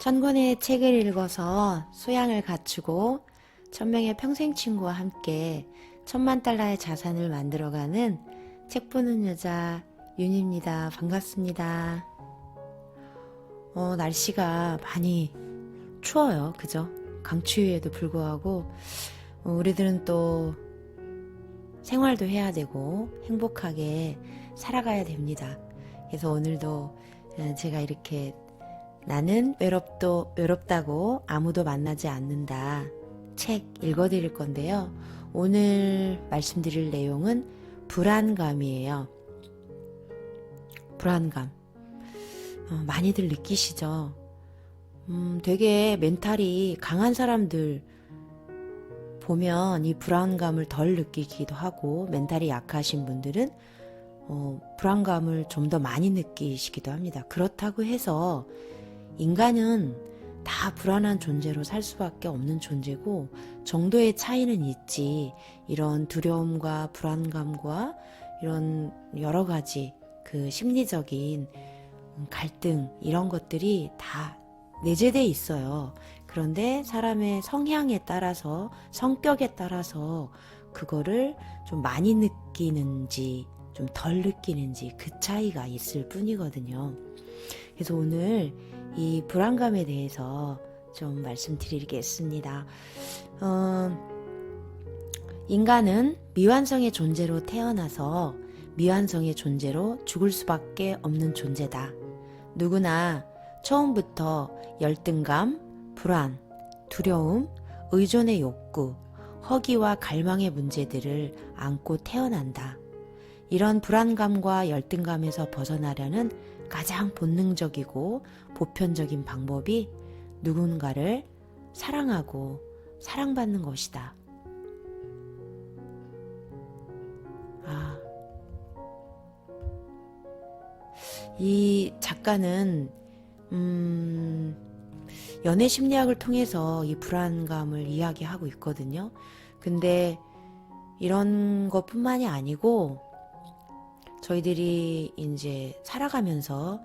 천권의 책을 읽어서 소양을 갖추고 1000명의 평생 친구와 함께 1000만 달러의 자산을 만들어가는 책 보는 여자 윤입니다. 반갑습니다. 날씨가 많이 추워요. 그죠? 강추위에도 불구하고 우리들은 또 생활도 해야 되고 행복하게 살아가야 됩니다. 그래서 오늘도 제가 이렇게 나는 외롭다고 아무도 만나지 않는다 책 읽어드릴 건데요. 오늘 말씀드릴 내용은 불안감이에요. 불안감. 많이들 느끼시죠? 되게 멘탈이 강한 사람들 보면 이 불안감을 덜 느끼기도 하고, 멘탈이 약하신 분들은 불안감을 좀 더 많이 느끼시기도 합니다. 그렇다고 해서 인간은 다 불안한 존재로 살 수밖에 없는 존재고, 정도의 차이는 있지, 이런 두려움과 불안감과 이런 여러 가지 그 심리적인 갈등, 이런 것들이 다 내재되어 있어요. 그런데 사람의 성향에 따라서, 성격에 따라서 그거를 좀 많이 느끼는지 좀 덜 느끼는지, 그 차이가 있을 뿐이거든요. 그래서 오늘 이 불안감에 대해서 좀 말씀드리겠습니다. 인간은 미완성의 존재로 태어나서 미완성의 존재로 죽을 수밖에 없는 존재다. 누구나 처음부터 열등감, 불안, 두려움, 의존의 욕구, 허기와 갈망의 문제들을 안고 태어난다. 이런 불안감과 열등감에서 벗어나려는 가장 본능적이고 보편적인 방법이 누군가를 사랑하고 사랑받는 것이다. 이 작가는 연애 심리학을 통해서 이 불안감을 이야기하고 있거든요. 근데 이런 것뿐만이 아니고 저희들이 이제 살아가면서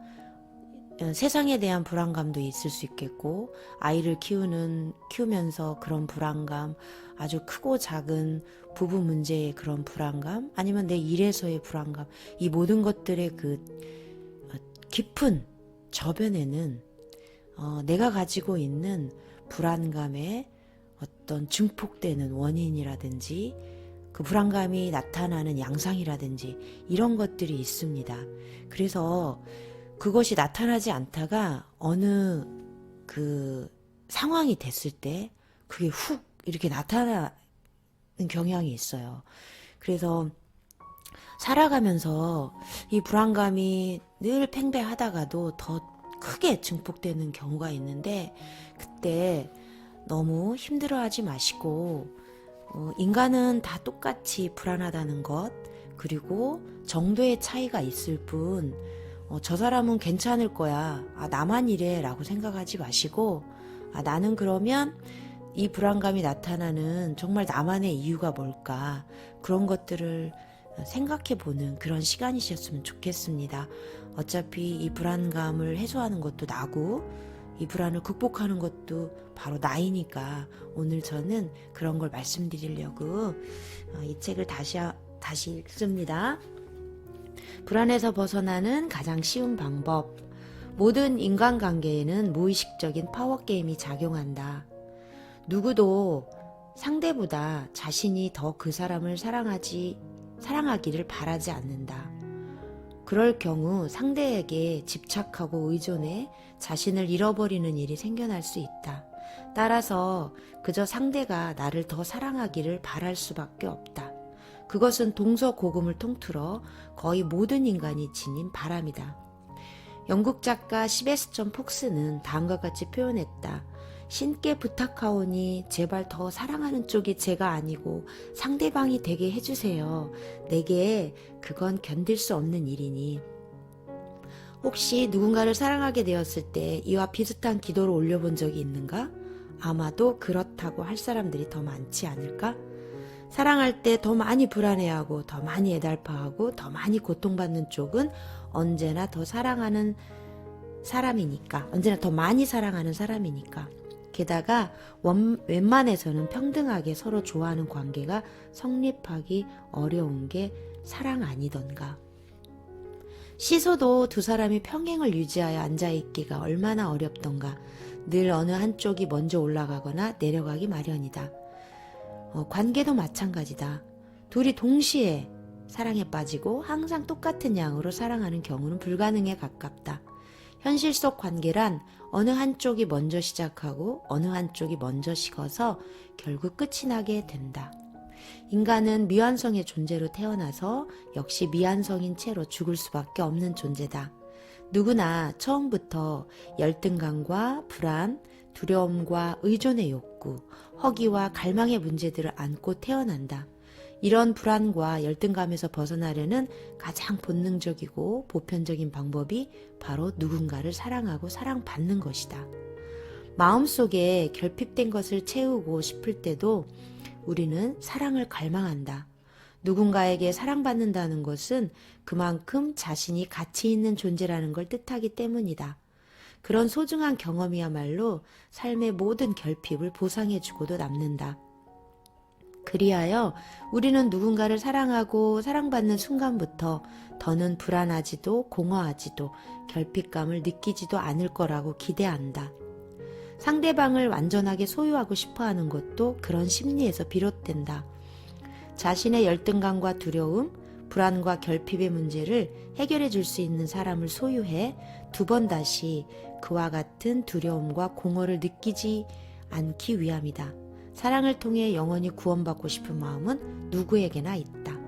세상에 대한 불안감도 있을 수 있겠고, 아이를 키우면서 그런 불안감, 아주 크고 작은 부부 문제의 그런 불안감, 아니면 내 일에서의 불안감, 이 모든 것들의 그 깊은 저변에는 내가 가지고 있는 불안감의 어떤 증폭되는 원인이라든지 그 불안감이 나타나는 양상이라든지 이런 것들이 있습니다. 그래서 그것이 나타나지 않다가 어느 그 상황이 됐을 때 그게 훅 이렇게 나타나는 경향이 있어요. 그래서 살아가면서 이 불안감이 늘 팽배하다가도 더 크게 증폭되는 경우가 있는데, 그때 너무 힘들어하지 마시고, 인간은 다 똑같이 불안하다는 것, 그리고 정도의 차이가 있을 뿐, 저 사람은 괜찮을 거야, 나만 이래 라고 생각하지 마시고, 나는 그러면 이 불안감이 나타나는 정말 나만의 이유가 뭘까, 그런 것들을 생각해보는 그런 시간이셨으면 좋겠습니다. 어차피 이 불안감을 해소하는 것도 나고, 이 불안을 극복하는 것도 바로 나이니까 오늘 저는 그런 걸 말씀드리려고 이 책을 다시 읽습니다. 불안에서 벗어나는 가장 쉬운 방법. 모든 인간관계에는 무의식적인 파워게임이 작용한다. 누구도 상대보다 자신이 더 그 사람을 사랑하기를 바라지 않는다. 그럴 경우 상대에게 집착하고 의존해 자신을 잃어버리는 일이 생겨날 수 있다. 따라서 그저 상대가 나를 더 사랑하기를 바랄 수밖에 없다. 그것은 동서고금을 통틀어 거의 모든 인간이 지닌 바람이다. 영국 작가 시베스천 폭스는 다음과 같이 표현했다. 신께 부탁하오니 제발 더 사랑하는 쪽이 제가 아니고 상대방이 되게 해주세요. 내게 그건 견딜 수 없는 일이니. 혹시 누군가를 사랑하게 되었을 때 이와 비슷한 기도를 올려본 적이 있는가? 아마도 그렇다고 할 사람들이 더 많지 않을까? 사랑할 때 더 많이 불안해하고 더 많이 애달파하고 더 많이 고통받는 쪽은 언제나 더 사랑하는 사람이니까, 언제나 더 많이 사랑하는 사람이니까. 게다가 웬만해서는 평등하게 서로 좋아하는 관계가 성립하기 어려운 게 사랑 아니던가. 시소도 두 사람이 평행을 유지하여 앉아있기가 얼마나 어렵던가. 늘 어느 한쪽이 먼저 올라가거나 내려가기 마련이다. 관계도 마찬가지다. 둘이 동시에 사랑에 빠지고 항상 똑같은 양으로 사랑하는 경우는 불가능에 가깝다. 현실 속 관계란 어느 한쪽이 먼저 시작하고 어느 한쪽이 먼저 식어서 결국 끝이 나게 된다. 인간은 미완성의 존재로 태어나서 역시 미완성인 채로 죽을 수밖에 없는 존재다. 누구나 처음부터 열등감과 불안, 두려움과 의존의 욕구, 허기와 갈망의 문제들을 안고 태어난다. 이런 불안과 열등감에서 벗어나려는 가장 본능적이고 보편적인 방법이 바로 누군가를 사랑하고 사랑받는 것이다. 마음속에 결핍된 것을 채우고 싶을 때도 우리는 사랑을 갈망한다. 누군가에게 사랑받는다는 것은 그만큼 자신이 가치 있는 존재라는 걸 뜻하기 때문이다. 그런 소중한 경험이야말로 삶의 모든 결핍을 보상해주고도 남는다. 그리하여 우리는 누군가를 사랑하고 사랑받는 순간부터 더는 불안하지도 공허하지도 결핍감을 느끼지도 않을 거라고 기대한다. 상대방을 완전하게 소유하고 싶어하는 것도 그런 심리에서 비롯된다. 자신의 열등감과 두려움, 불안과 결핍의 문제를 해결해 줄 수 있는 사람을 소유해 두 번 다시 그와 같은 두려움과 공허를 느끼지 않기 위함이다. 사랑을 통해 영원히 구원받고 싶은 마음은 누구에게나 있다.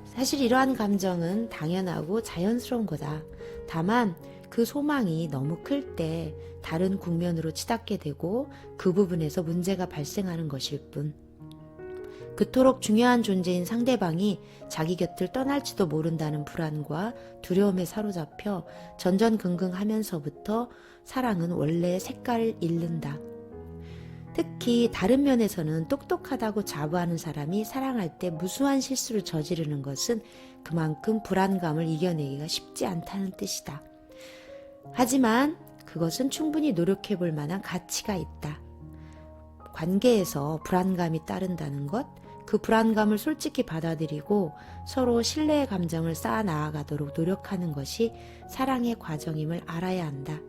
사실 이러한 감정은 당연하고 자연스러운 거다. 다만 그 소망이 너무 클 때 다른 국면으로 치닫게 되고 그 부분에서 문제가 발생하는 것일 뿐. 그토록 중요한 존재인 상대방이 자기 곁을 떠날지도 모른다는 불안과 두려움에 사로잡혀 전전긍긍하면서부터 사랑은 원래의 색깔을 잃는다. 특히 다른 면에서는 똑똑하다고 자부하는 사람이 사랑할 때 무수한 실수를 저지르는 것은 그만큼 불안감을 이겨내기가 쉽지 않다는 뜻이다. 하지만 그것은 충분히 노력해 볼 만한 가치가 있다. 관계에서 불안감이 따른다는 것, 그 불안감을 솔직히 받아들이고 서로 신뢰의 감정을 쌓아 나아가도록 노력하는 것이 사랑의 과정임을 알아야 한다.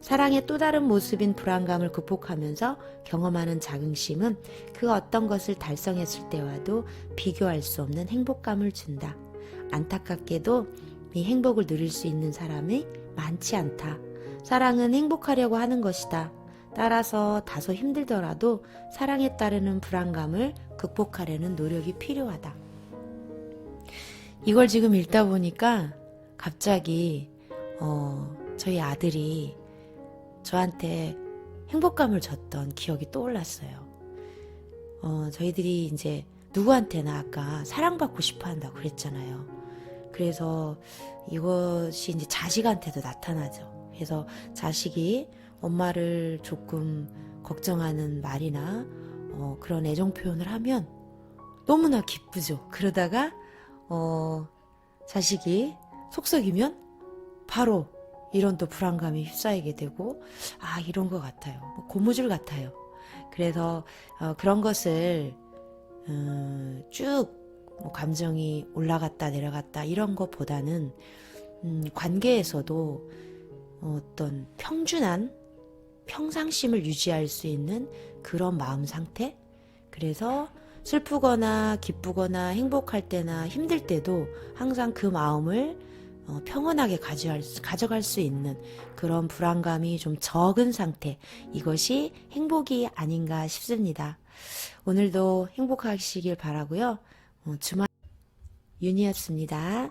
사랑의 또 다른 모습인 불안감을 극복하면서 경험하는 자긍심은 그 어떤 것을 달성했을 때와도 비교할 수 없는 행복감을 준다. 안타깝게도 이 행복을 누릴 수 있는 사람이 많지 않다. 사랑은 행복하려고 하는 것이다. 따라서 다소 힘들더라도 사랑에 따르는 불안감을 극복하려는 노력이 필요하다. 이걸 지금 읽다 보니까 갑자기 저희 아들이 저한테 행복감을 줬던 기억이 떠올랐어요. 저희들이 이제 누구한테나 아까 사랑받고 싶어 한다고 그랬잖아요. 그래서 이것이 이제 자식한테도 나타나죠. 그래서 자식이 엄마를 조금 걱정하는 말이나 그런 애정 표현을 하면 너무나 기쁘죠. 그러다가 자식이 속썩이면 바로 이런 또 불안감이 휩싸이게 되고 이런 것 같아요. 고무줄 같아요. 그래서 그런 것을 쭉 감정이 올라갔다 내려갔다 이런 것보다는 관계에서도 어떤 평준한 평상심을 유지할 수 있는 그런 마음 상태. 그래서 슬프거나 기쁘거나 행복할 때나 힘들 때도 항상 그 마음을 평온하게 가져갈 수 있는 그런 불안감이 좀 적은 상태. 이것이 행복이 아닌가 싶습니다. 오늘도 행복하시길 바라고요. 주말 윤이었습니다.